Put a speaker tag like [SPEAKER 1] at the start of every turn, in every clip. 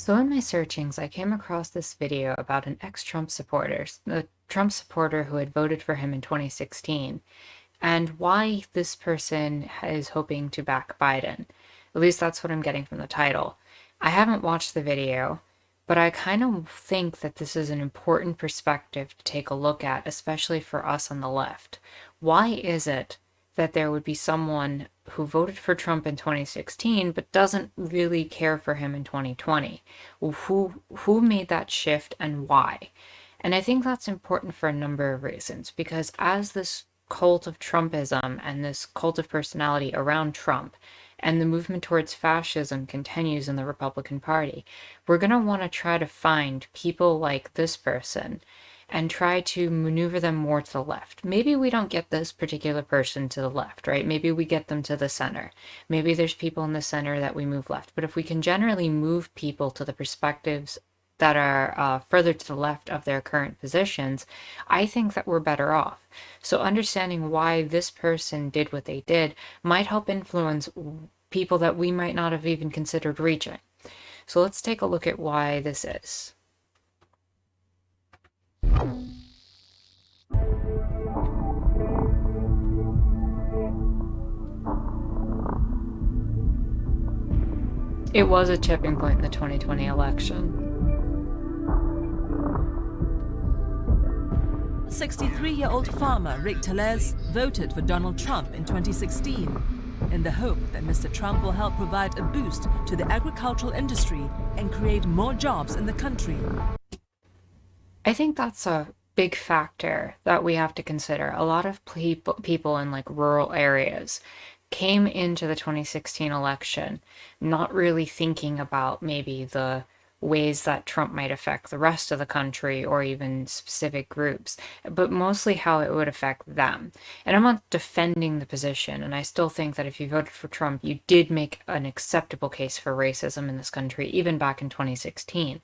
[SPEAKER 1] So in my searchings, I came across this video about an ex-Trump supporter, a Trump supporter who had voted for him in 2016, and why this person is hoping to back Biden. At least that's what I'm getting from the title. I haven't watched the video, but I kind of think that this is an important perspective to take a look at, especially for us on the left. Why is it that there would be someone who voted for Trump in 2016 but doesn't really care for him in 2020? Who made that shift and why? And I think that's important for a number of reasons because as this cult of Trumpism and this cult of personality around Trump and the movement towards fascism continues in the Republican Party, we're going to want to try to find people like this person and try to maneuver them more to the left. Maybe we don't get this particular person to the left, right? Maybe we get them to the center. Maybe there's people in the center that we move left. But if we can generally move people to the perspectives that are further to the left of their current positions, I think that we're better off. So understanding why this person did what they did might help influence people that we might not have even considered reaching. So let's take a look at why this is. It was a tipping point in the 2020 election.
[SPEAKER 2] 63-year-old farmer Rick Tellez voted for Donald Trump in 2016 in the hope that Mr. Trump will help provide a boost to the agricultural industry and create more jobs in the country.
[SPEAKER 1] I think that's a big factor that we have to consider. A lot of people in like rural areas came into the 2016 election not really thinking about maybe the ways that Trump might affect the rest of the country or even specific groups, but mostly how it would affect them. And I'm not defending the position, and I still think that if you voted for Trump, you did make an acceptable case for racism in this country, even back in 2016.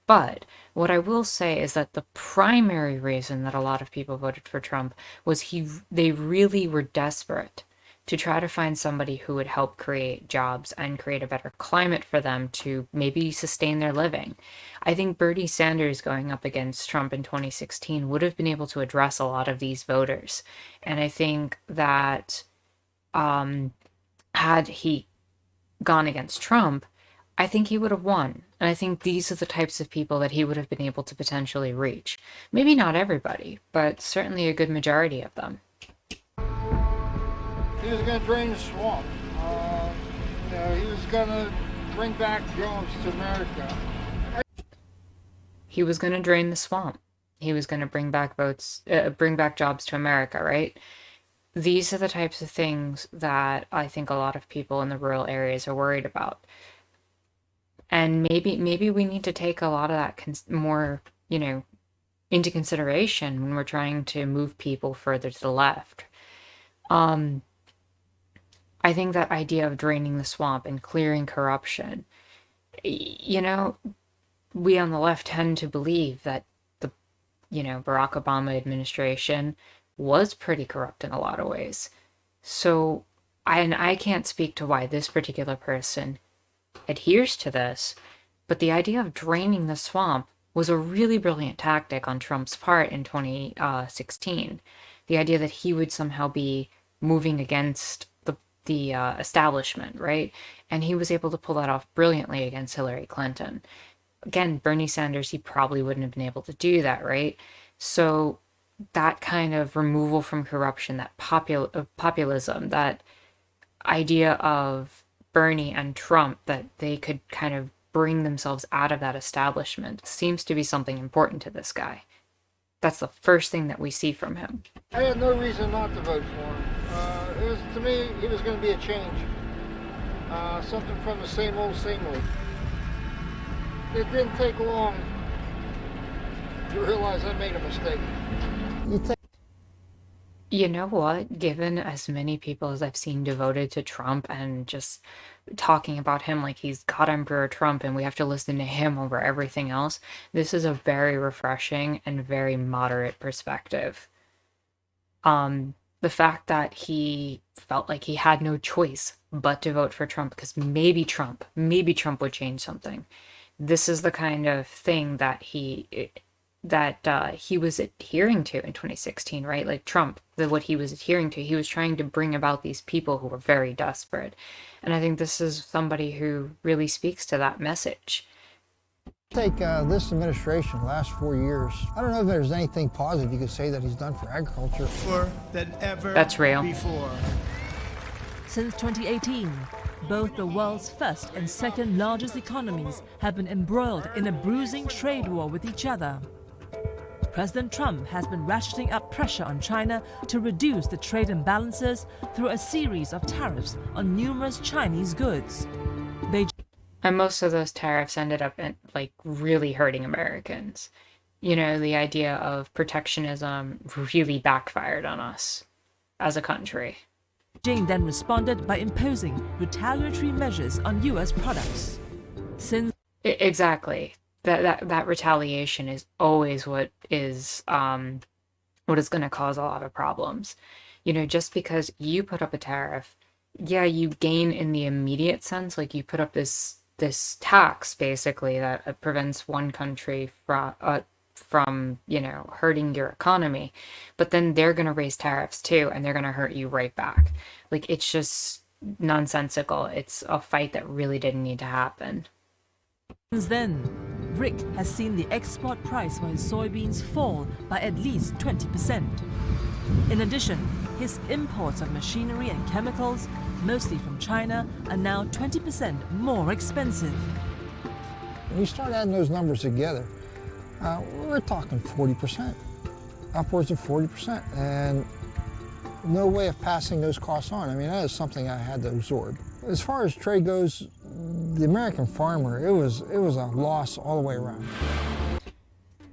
[SPEAKER 1] But what I will say is that the primary reason that a lot of people voted for Trump was they really were desperate to try to find somebody who would help create jobs and create a better climate for them to maybe sustain their living. I think Bernie Sanders going up against Trump in 2016 would have been able to address a lot of these voters. And I think that had he gone against Trump, I think he would have won. And I think these are the types of people that he would have been able to potentially reach. Maybe not everybody, but certainly a good majority of them.
[SPEAKER 3] He was going to drain the swamp. He was going to bring back jobs to America.
[SPEAKER 1] He was going to drain the swamp. He was going to bring back jobs to America, right? These are the types of things that I think a lot of people in the rural areas are worried about. And maybe we need to take a lot of that more, into consideration when we're trying to move people further to the left. I think that idea of draining the swamp and clearing corruption, we on the left tend to believe that the, Barack Obama administration was pretty corrupt in a lot of ways. So, I can't speak to why this particular person adheres to this, but the idea of draining the swamp was a really brilliant tactic on Trump's part in 2016. The idea that he would somehow be moving against the establishment, right? And he was able to pull that off brilliantly against Hillary Clinton. Again, Bernie Sanders, he probably wouldn't have been able to do that, right? So that kind of removal from corruption, that populism, that idea of Bernie and Trump, that they could kind of bring themselves out of that establishment, seems to be something important to this guy. That's the first thing that we see from him.
[SPEAKER 3] I had no reason not to vote for him. To me, he was going to be a change. Something from the same old, same old. It didn't take long to realize I made a mistake.
[SPEAKER 1] You know what? Given as many people as I've seen devoted to Trump and just talking about him like he's God Emperor Trump and we have to listen to him over everything else, this is a very refreshing and very moderate perspective. The fact that he felt like he had no choice but to vote for Trump because maybe Trump would change something. this is the kind of thing that he was adhering to in 2016, right? Like Trump, what he was adhering to, he was trying to bring about these people who were very desperate. And I think this is somebody who really speaks to that message.
[SPEAKER 3] Take this administration, the last 4 years. I don't know if there's anything positive you could say that he's done for agriculture.
[SPEAKER 1] That's real.
[SPEAKER 2] Before. Since 2018, both the world's first and second largest economies have been embroiled in a bruising trade war with each other. President Trump has been ratcheting up pressure on China to reduce the trade imbalances through a series of tariffs on numerous Chinese goods.
[SPEAKER 1] And most of those tariffs ended up like really hurting Americans. You know, the idea of protectionism really backfired on us as a country.
[SPEAKER 2] Beijing then responded by imposing retaliatory measures on U.S. products.
[SPEAKER 1] Exactly. That retaliation is always what is going to cause a lot of problems. You know, just because you put up a tariff, yeah, you gain in the immediate sense, like you put up this tax basically that prevents one country from hurting your economy, but then they're going to raise tariffs too, and they're going to hurt you right back. Like, it's just nonsensical. It's a fight that really didn't need to happen.
[SPEAKER 2] Since then, Rick has seen the export price for his soybeans fall by at least 20%. In addition, his imports of machinery and chemicals, mostly from China, are now 20% more expensive.
[SPEAKER 3] When you start adding those numbers together, we're talking 40%, upwards of 40%, and no way of passing those costs on. I mean, that is something I had to absorb. As far as trade goes, the American farmer, it was a loss all the way around.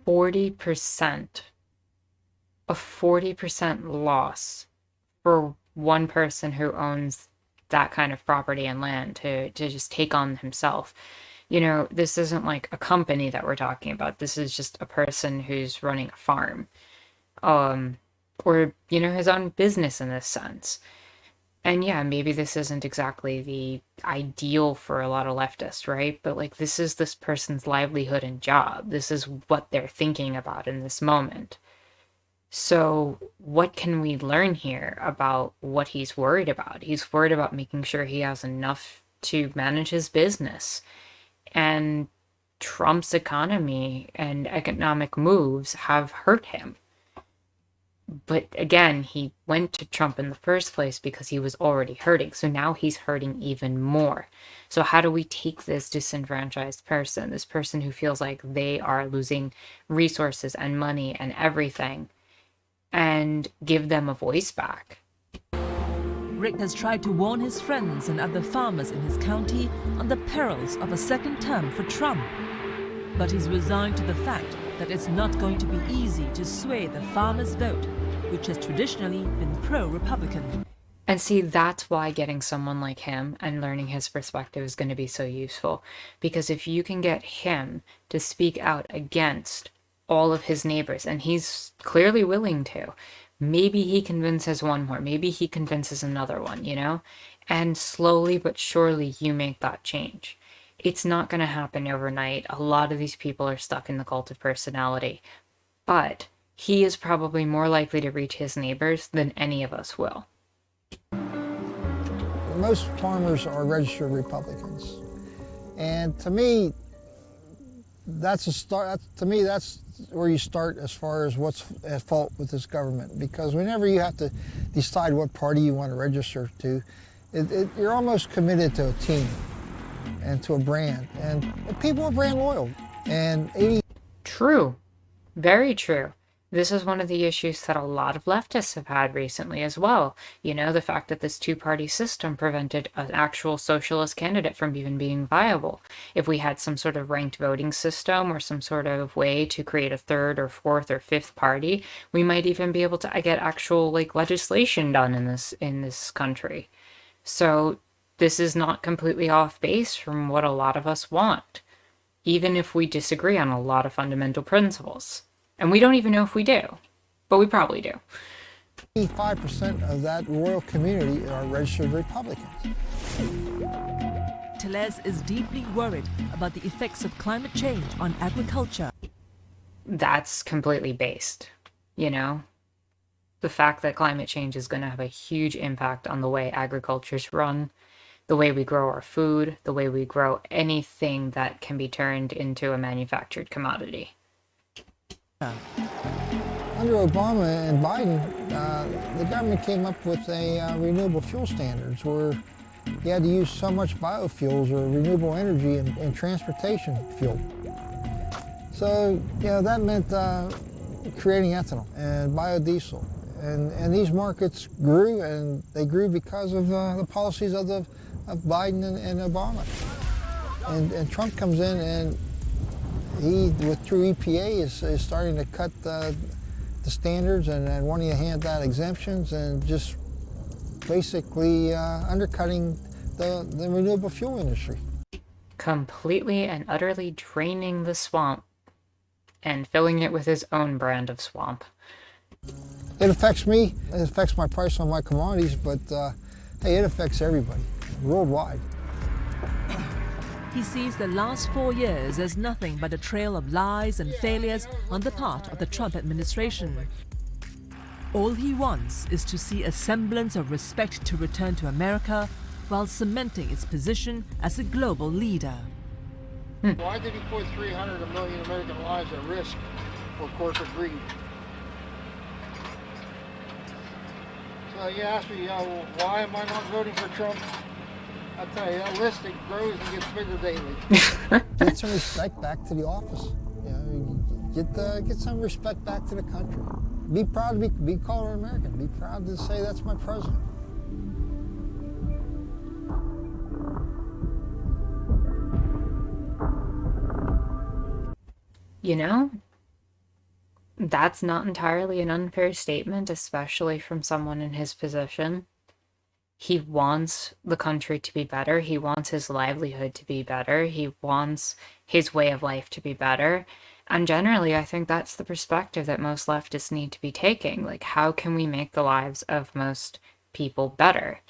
[SPEAKER 1] 40%. A 40% loss for one person who owns that kind of property and land to just take on himself. You know, this isn't like a company that we're talking about. This is just a person who's running a farm. Or, you know, his own business in this sense. And yeah, maybe this isn't exactly the ideal for a lot of leftists, right? But like, this is this person's livelihood and job. This is what they're thinking about in this moment. So what can we learn here about what he's worried about? He's worried about making sure he has enough to manage his business. And Trump's economy and economic moves have hurt him. But again, he went to Trump in the first place because he was already hurting. So now he's hurting even more. So how do we take this disenfranchised person, this person who feels like they are losing resources and money and everything, and give them a voice back?
[SPEAKER 2] Rick has tried to warn his friends and other farmers in his county on the perils of a second term for Trump. But he's resigned to the fact that it's not going to be easy to sway the farmers' vote, which has traditionally been pro-Republican.
[SPEAKER 1] And see, that's why getting someone like him and learning his perspective is going to be so useful. Because if you can get him to speak out against all of his neighbors, and he's clearly willing to, maybe he convinces one more, maybe he convinces another one, you know? And slowly but surely you make that change. It's not going to happen overnight. A lot of these people are stuck in the cult of personality. But he is probably more likely to reach his neighbors than any of us will.
[SPEAKER 3] Most farmers are registered Republicans. And to me, that's a start. To me, that's where you start as far as what's at fault with this government. Because whenever you have to decide what party you want to register to, you're almost committed to a team and to a brand. And people are brand loyal. And
[SPEAKER 1] True. Very true. This is one of the issues that a lot of leftists have had recently as well. You know, the fact that this two-party system prevented an actual socialist candidate from even being viable. If we had some sort of ranked voting system or some sort of way to create a third or fourth or fifth party, we might even be able to get actual like legislation done in this country. So this is not completely off base from what a lot of us want, even if we disagree on a lot of fundamental principles. And we don't even know if we do, but we probably do.
[SPEAKER 3] 85% of that royal community are registered Republicans.
[SPEAKER 2] Tellez is deeply worried about the effects of climate change on agriculture.
[SPEAKER 1] That's completely based, you know? The fact that climate change is going to have a huge impact on the way agriculture's run, the way we grow our food, the way we grow anything that can be turned into a manufactured commodity.
[SPEAKER 3] Under Obama and Biden, the government came up with a renewable fuel standards where you had to use so much biofuels or renewable energy in transportation fuel. So, that meant creating ethanol and biodiesel. And these markets grew, and they grew because of the policies of Biden and Obama. And Trump comes in, and he, through EPA, is starting to cut the standards and wanting to hand out exemptions and just basically undercutting the renewable fuel industry.
[SPEAKER 1] Completely and utterly draining the swamp and filling it with his own brand of swamp.
[SPEAKER 3] It affects me, it affects my price on my commodities, but hey, it affects everybody, worldwide.
[SPEAKER 2] He sees the last 4 years as nothing but a trail of lies and failures on the part of the Trump administration. All he wants is to see a semblance of respect to return to America while cementing its position as a global leader.
[SPEAKER 3] Why did he put 300 million American lives at risk for corporate greed? So you ask me, why am I not voting for Trump? I'll tell you, that list, it grows and gets bigger daily. Get some respect back to the office. Get some respect back to the country. Be proud to be called an American. Be proud to say that's my president.
[SPEAKER 1] That's not entirely an unfair statement, especially from someone in his position. He wants the country to be better. He wants his livelihood to be better. He wants his way of life to be better. And generally, I think that's the perspective that most leftists need to be taking. Like, how can we make the lives of most people better?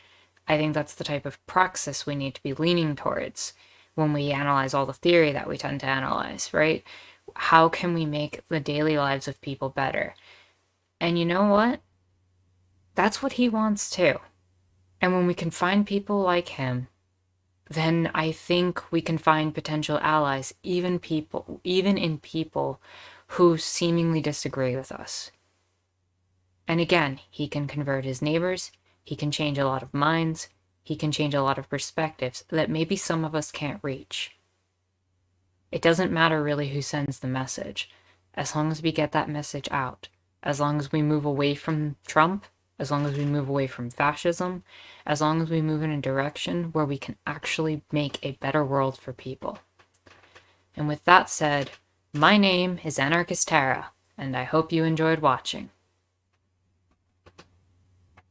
[SPEAKER 1] I think that's the type of praxis we need to be leaning towards when we analyze all the theory that we tend to analyze, right? How can we make the daily lives of people better? And you know what? That's what he wants too. And when we can find people like him, then I think we can find potential allies, even in people who seemingly disagree with us. And again, he can convert his neighbors, he can change a lot of minds, he can change a lot of perspectives that maybe some of us can't reach. It doesn't matter really who sends the message, as long as we get that message out, as long as we move away from Trump, as long as we move away from fascism, as long as we move in a direction where we can actually make a better world for people. And with that said, my name is Anarchistara, and I hope you enjoyed watching.